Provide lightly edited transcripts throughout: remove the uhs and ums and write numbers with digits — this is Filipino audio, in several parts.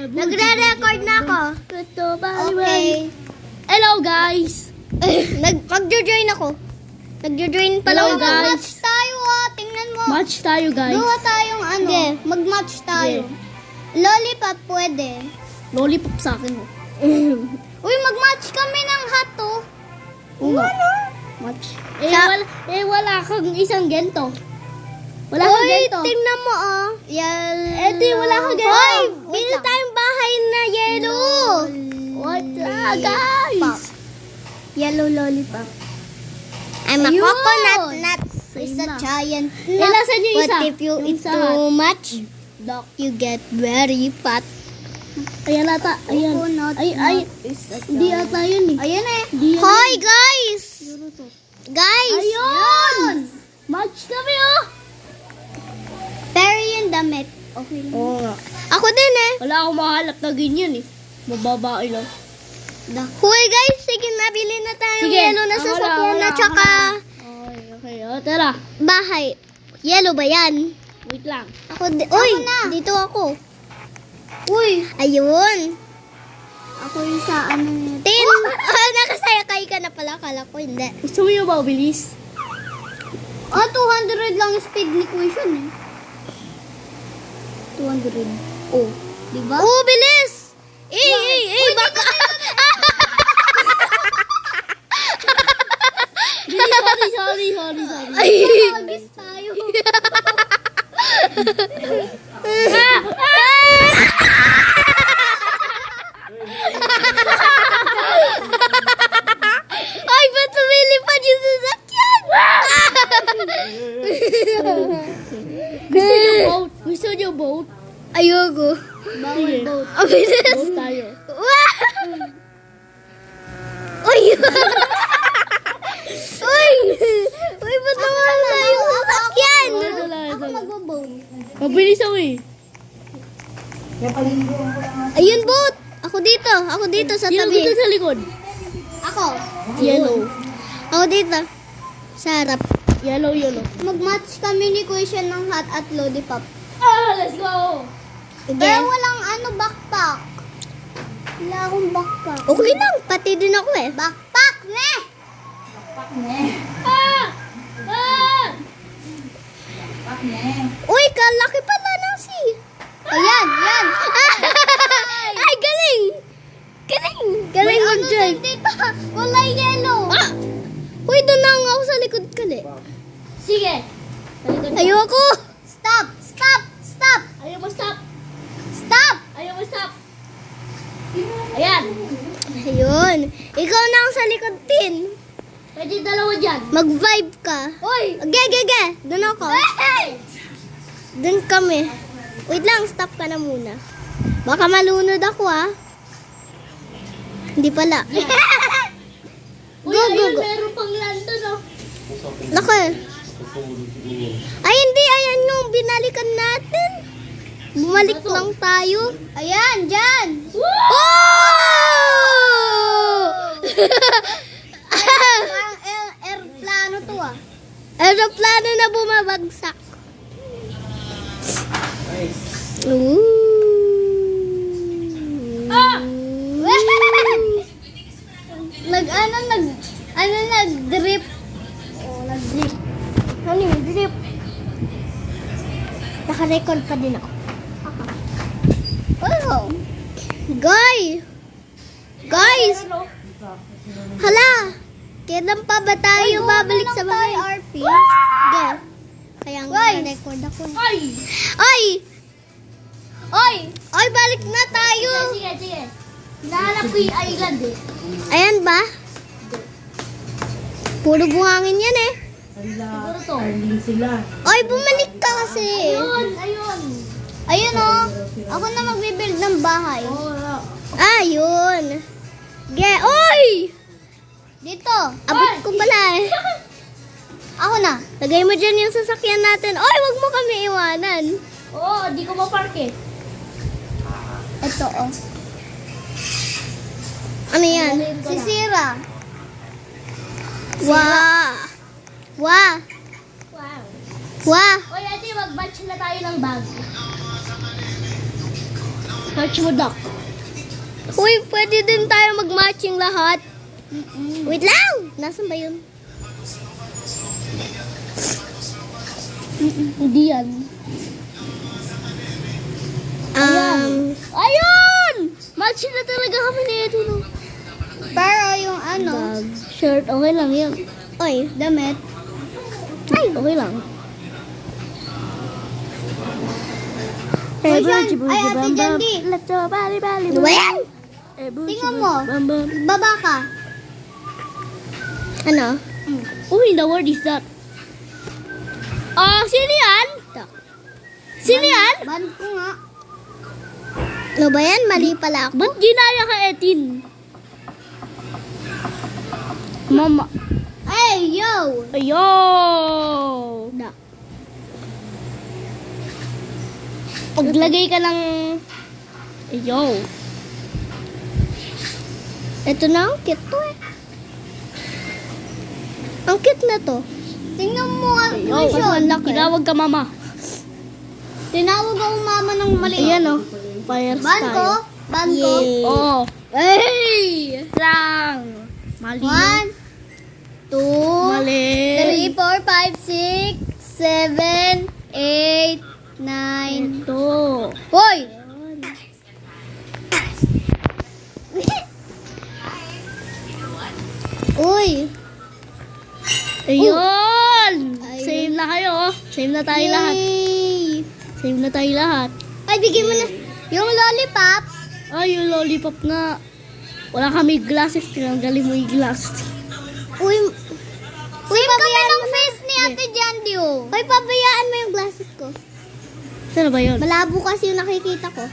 Nagre-record na ako. Okay. Hello guys. Magjo-join ako. Nagjo-join pa lang Hello, guys. Mag-match tayo tingnan mo. Match tayo guys. Gawa tayong ano. Sige, mag-match tayo. Lollipop pwede. Lollipop sa akin. Uy, mag-match kami ng hat oh. Ano? Match. Wala kang isang gento. Wala Uy, kang gento. tingnan mo oh. Wala kang gento. Hoy, bili tayong bahay na yellow. Wala guys. Yellow lollipop. I'm a Ayun. coconut nut. It's Same a na. giant nut. Nasaan yung isa? But if you Yung eat isa. too much, Doc. you get very fat. Ayan ata. Ayan. Coconut Ay. nut is a Hindi giant- ata yun eh. Ayan eh. Di yan Hoy, eh. guys! Guys! Ayun! Match kami oh. Pero yung damit. Okay lang. Oo nga. Ako din eh. Wala akong mahalap na ganyan eh. Mababae lang. Hoy, guys! Sige, nabili na tayong Sige. yellow na sasakyan at saka Okay. O, tara. bahay. Yellow ba yan? Wait lang. Uy, dito ako. Uy! Ayun. Ako yung sa ano nito. Tin! Nakasayakay ka na pala. Kala ko hindi. Gusto mo yung mabilis? 200 lang yung speed ni Quizon eh. 200. Oh. Diba? Oh, bilis! Baka! Sorry. Ay! Magis tayo. Ay, ba't lumilipad yung sasakyan? Gusto niyo boat? Ayoko. Sige. Ang bilis. Boat tayo. Wow! Uy! Uy! Uy, ba't nawala yung sasakyan? Ako magbaboat. Mabilis ako eh. Ayun, boat! Ako dito sa Yung tabi. dito sa likod. Ako. Yellow. Ako dito. Sa harap. Yellow. Mag-match kami ni Kuya ng hat at lollipop. Let's go! Pero walang backpack. Wala akong backpack. Okay lang, pati din ako eh. Backpack, ne! Ah! Uy, kalaki pala ng si. Ayan, yan. Ay, galing. Galing mag-drive. Wala yellow. Uy, doon na ako sa likod kali. Sige. Sa likod ka. Ayoko. Stop. Ayaw mo stop. Stop. Ayan. Ayun. Ikaw na ang sa likod, Tin. Pwede dalawa dyan. Mag-vibe ka. Uy! Ge. Doon ako. Doon kami. Wait lang, stop ka na muna. Baka malunod ako Hindi pala. Uy, Go. meron pang lando no. Laki. Ay, hindi. Ayan yung binalikan natin. Bumalik Ano to? lang tayo. Ayan, dyan. Woo! Oh! Parang aeroplano to Aeroplano na bumabagsak. Ooh. Ah! Nag-drip. Nag-drip. Ano yung drip? Naka-record pa din ako. Oh. Guys! Hala! Kailan pa ba tayo babalik sa bahay? RP? Sige. Kaya nga na-record ako. Ay, balik na tayo! Sige. Hinahanap ko yung island eh. Ayan ba? Puro buhangin yan eh. Siguro to. Ay, bumalik ka kasi. Ayun. Ayun Ako na magbibuild ng bahay. Oh, Ayun. Oy! Dito. Abot ko pala eh. Ako na. Lagay mo dyan yung sasakyan natin. Oy, wag mo kami iwanan. Oo, di ko mapark eh. Ito Ano yan? Sisira. Wow. Wow. Wow. Oy, ate, mag-batch na tayo ng bag. Search mo, Doc. Uy, pwede din tayo mag-matching lahat. Wait lang! Nasaan ba yun? Hindi yan. Ayun! Match na talaga kami na ito, no? Pero yung ano, Shirt, okay lang yan. oy, damit. Ay, okay lang. Ay, yan. Ay, Ate Jandy. Let's go, bali, bali. Ano ba yan? Tingnan mo. Baba ka. Ano? Uy, the word is that. Sino yan? Sino yan? Ban ko nga. Ano ba yan? Mali pala ako. Ba't ginaya ka, Etin? Mama. Ay, yo! Ayo! Da. Paglagay ka ng... Ayo. Ito na, ang cute to eh. Ang cute na to. Tingnan mo ang Ayo, vision. tinawag ka, mama. Tinawag akong mama ng mali. Ayan, oh. Fire Ban ko? Ban ko? Oo. Hey! Lang. Mali. 1, 2, Mali. 3, 4, 5, 6, 7, 8, 9. Ito. Hoy! Uy! Ayun! Ay. Same na kayo, oh. Same na tayo lahat. Yay! Same na tayo lahat. Ay, bigyan mo na. Yung lollipop. Ay, yung lollipop nga. Wala kami glasses. Tinanggalin mo yung glasses. Uy, same kami ng face ni Ate Jandy, oh. Uy, pabayaan mo yung glasses ko. Saan ba yun? Malabo kasi yung nakikita ko.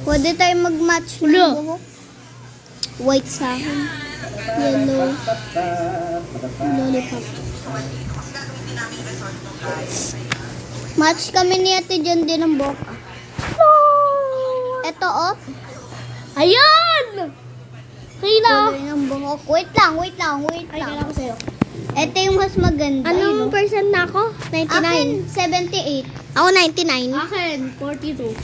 Pwede tayo mag-match ng Wala. buhok. White sa akin. Yellow. Lollipop. Match kami ni Ate Jandy ng buhok. Ito, oh. Ayun! Kaya Kulay ng buhok. Wait lang. Ay, kailangan ko sa'yo. Ito yung mas maganda. Anong percent na ako? 99. Akin, 78. Ako, 99. Akin, 42.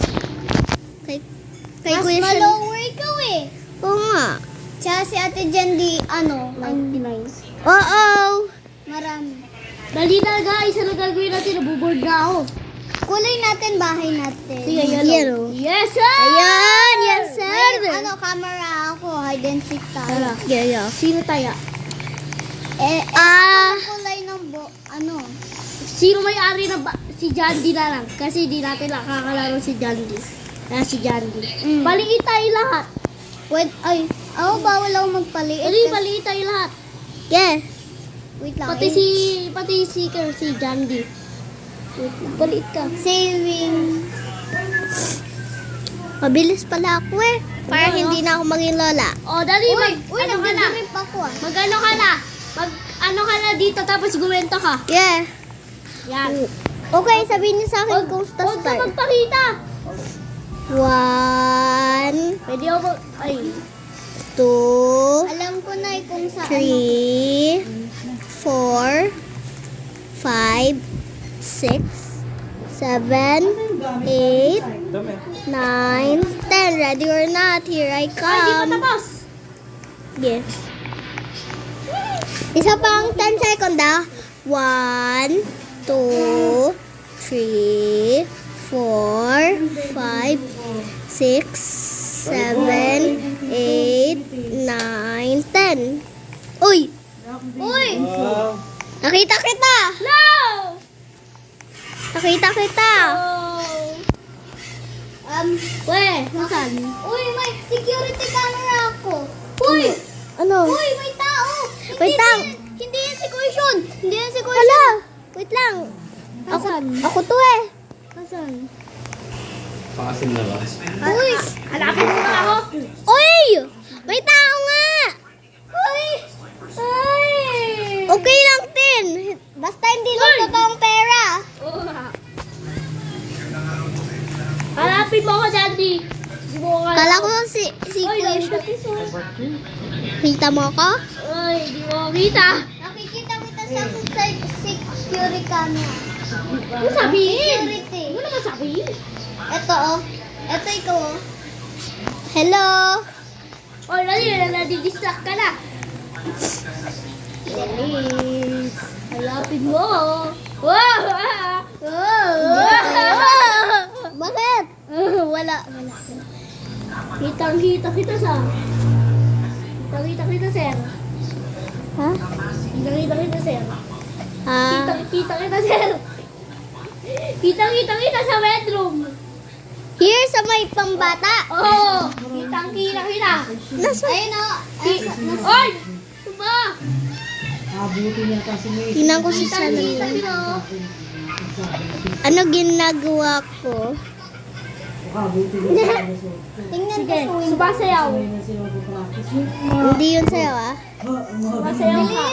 Kay Mas Kuya Sean. malower ikaw eh. Oo nga. Tsaka si Ate Jandy, 99. Oo. Marami. Dali na guys, ano gagawin natin? Nabuboard na ako. Kulay natin, bahay natin. Sige, yellow. Yes, sir! Ayan, yes sir. May, Camera ako, hide and seek tayo. Tara. Sino tayo? Kulay ng Sino may-ari na ba? Si Jandy na lang. Kasi di natin nakakalaro si Jandy. Si Jandy. Paliit tayo lahat. Wait, bawal ako magpaliit. Paliit tayo lahat. Yeah. Wait lang. Pati si Jandy. Paliit ka. Saving. Mabilis pala ako eh. Para Ano? hindi na ako maging lola. Dali, ano ka na? nagdidrip ako ah. Mag-ano ka na? Ano ka na dito tapos gumento ka. Yeah. Yan. Okay, sabihin niyo sa akin kung Huwag ka start. magpakita. 1, Pwede ako, 2, Alam ko na kung saan. 3, 4, 5, 6, 7, 8, 9, 10. Ready or not, here I Ay, di pa come. tapos. Yes. Isa pang 10 second ah. 1, 2, 3, 4, 5, 6, 7, 8, 9, 10. Uy! Uy! Nakita kita! No! Nakita kita! Nasaan? Uy, may security camera ako. Uy! Ano? Uy, may tao! Wait lang. Hindi yan si Kuya Sean. Hindi yan si Kuya Hala! Sean. Wait lang. Ako to eh. Nasaan? Pakasim na ba? Uy! Hanapin mo na ako. Uy! May tao nga! Uy! Okay lang din. Basta hindi lang Uy! totoong pera. Hanapin mo ako, Jandy. Kala ko si Uy, Kuya nakita Sean. ko. Kita mo ako? Uy, di mo ako kita. Nakikita sa security camera. Ano sabihin? Security. Ano naman sabihin? Ito oh. Ito ikaw oh. Hello. Oh, nadidistract ka na. Yes. Halapin mo. Wow! Bakit? Wala. Kitang-kita kita sa. Kitang-kita kita, sir. Ha? Kitang-kita kita, sir. Ah. Kitang-kita kita, sir. Kitang-kita kita sa bedroom. Here sa may pambata. Oh, kitang-kita kita. Ayun oh. Oy! Tuba! Tingnan ko si Kitang-kita Sana. kita. Ano ginagawa ko? Tingnan Sige, sumasayaw. Hindi yun sa'yo ah. Sumasayaw ka.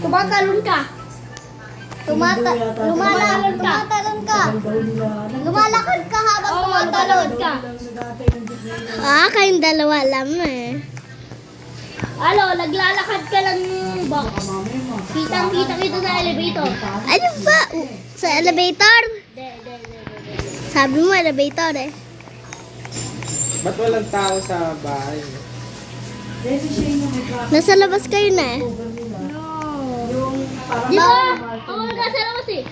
Tumatalon ka. Lumalakad ka. Tumatalon ka. Lumalakad ka habang Oo, tumatalon. tumatalon ka. Kayong dalawa lang eh. Ano, naglalakad ka lang box. Kitang-kita kita sa elevator. Ano ba? Sa elevator? De. Sabi mo elevator eh. Ba't walang tao sa bahay? Nasa labas kayo na eh. Di ba? Oo, nasa labas eh.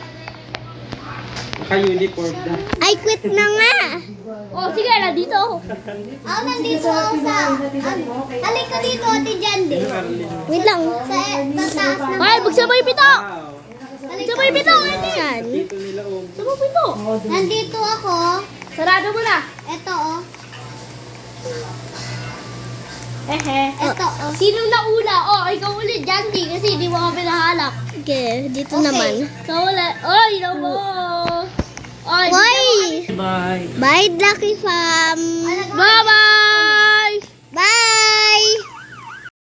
Naka-uniform na. Ay, quit na nga. Oh, sige, nandito ako. Nandito ako sa... Halika dito, Ate Jandy. Wait lang. Sa taas na... Ay, magsabay pito! Wow! Magsabay pito! Saan? Dito nila Sabay pito! Nandito ako. Sarado mo na. Ito oh. Ehe. Ito oh. Sinong nauna? Oh, ikaw ulit, Jandy, kasi di mo kami nahanap. Okay, dito Okay. naman. Ikaw ulit. Oy, no mo. Oy, Why? Bye! Bye, Lucky Fam.